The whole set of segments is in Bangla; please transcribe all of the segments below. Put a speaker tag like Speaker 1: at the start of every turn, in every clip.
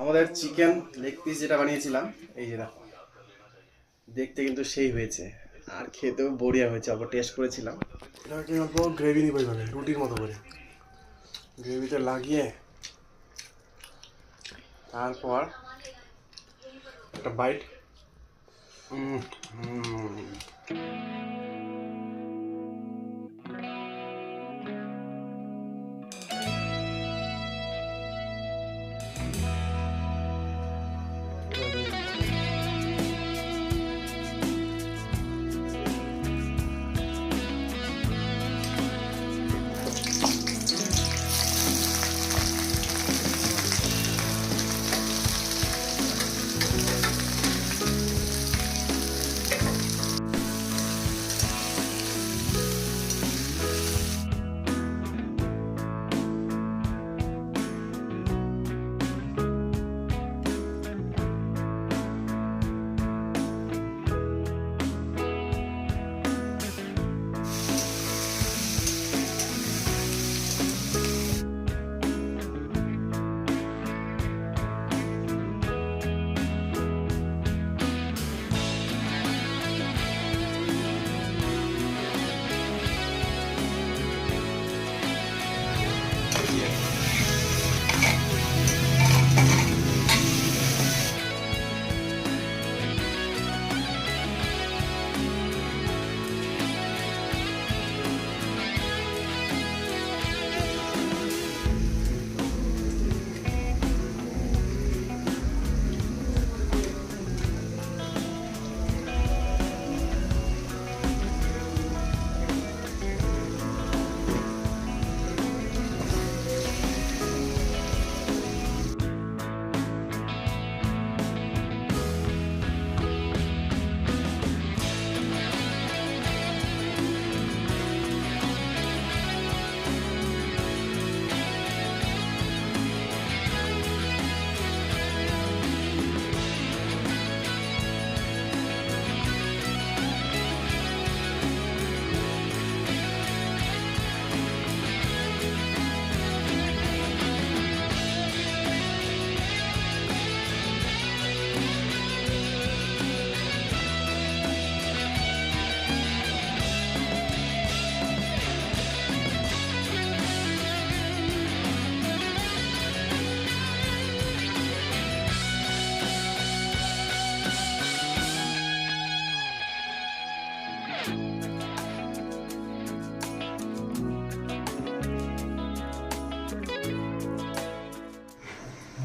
Speaker 1: আমাদের চিকেন লেগ পিস যেটা বানিয়েছিলাম, এই যে দেখো, দেখতে কিন্তু সেই হয়েছে আর খেতেও বড়িয়া হয়েছে। আবার টেস্ট করেছিলাম, এটাকে অল্প গ্রেভি নিব, এইভাবে রুটির মতো করে গ্রেভিতে লাগিয়ে তারপর একটা বাইট।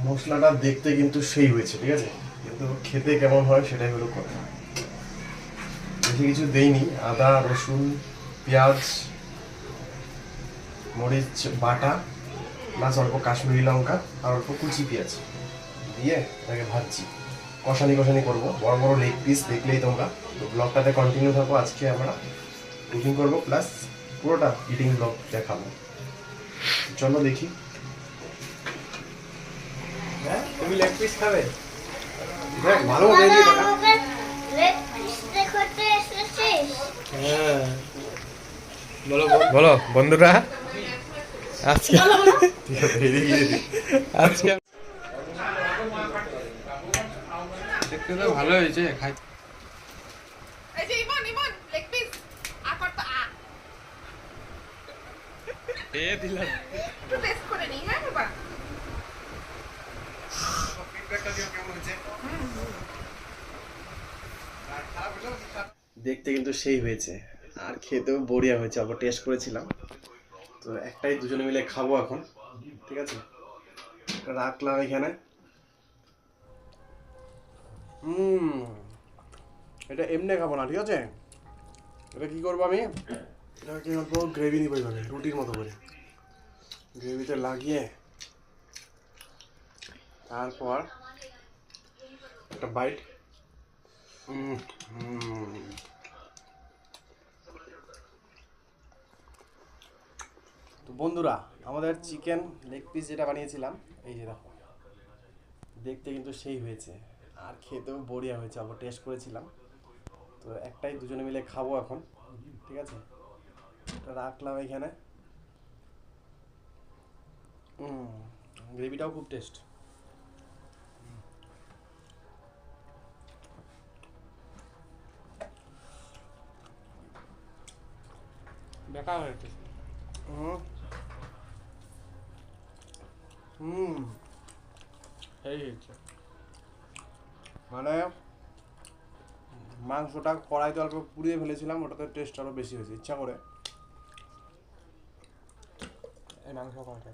Speaker 1: মশলাটা দেখতে কিন্তু সেই হয়েছে, ঠিক আছে, কিন্তু খেতে কেমন হয় সেটাই হলো কথা। বেশি কিছু দেইনি, আদা রসুন পেঁয়াজ মরিচ বাটা প্লাস অল্প কাশ্মীরি লঙ্কা আর অল্প কুচি পেঁয়াজ দিয়ে এটাকে ভাজছি। কষানি কষানি করবো, বড় বড় লেগ পিস দেখলেই তোমরা। তো ব্লগটাতে কন্টিনিউ থাকো। আজকে আমরা কুকিং করবো প্লাস পুরোটা ইটিং ব্লগ দেখাবো। চলো দেখি। হ্যাঁ, তুমি লেগ পিস খাবে? দেখ ভালো মতো দিয়ে দেখা।
Speaker 2: লেগ পিস দেখতে এসেছিস?
Speaker 1: হ্যাঁ, বলো বলো বন্ধুরা, আজকে আজকে দেখতে তো ভালো হয়েছে, খাই।
Speaker 3: এই যে ইমন ইমন লেগ পিস আপাতত
Speaker 1: এ দিলাম।
Speaker 3: একটু টেস্ট করে নি। হ্যাঁ বাবা,
Speaker 1: ফিডব্যাকটা দিও কেমন হয়েছে। দেখতে কিন্তু সেই হয়েছে আর খেতেও বড়িয়া হয়েছে। আবার টেস্ট করেছিলাম, তো একটাই দুজনে মিলে খাবো এখন, ঠিক আছে। রাখলাম এখানে। এটা এমনি খাবো না, ঠিক আছে। এটা কি করবো আমি, এটাকে অল্প গ্রেভি নিবো, এইভাবে রুটির মতো করে গ্রেভিতে লাগিয়ে তারপর একটা বাইট। তো বন্ধুরা, আমাদের চিকেন লেগ পিস যেটা বানিয়েছিলাম, এই যে দেখো, দেখতে কিন্তু সেই হয়েছে আর খেতেও বড়িয়া হয়েছে। আবার টেস্ট করেছিলাম, তো একটাই দুজনে মিলে খাবো এখন, ঠিক আছে। রাখলাম এখানে। গ্রেভিটাও খুব টেস্ট।
Speaker 4: বেকার হয়েছে। এই হয়েছে
Speaker 1: মানে মাংসটা কড়াইতে অল্প পুড়িয়ে ফেলেছিলাম, ওটাতে টেস্ট আরও বেশি হয়েছে ইচ্ছা করে।
Speaker 4: এই মাংস করাটা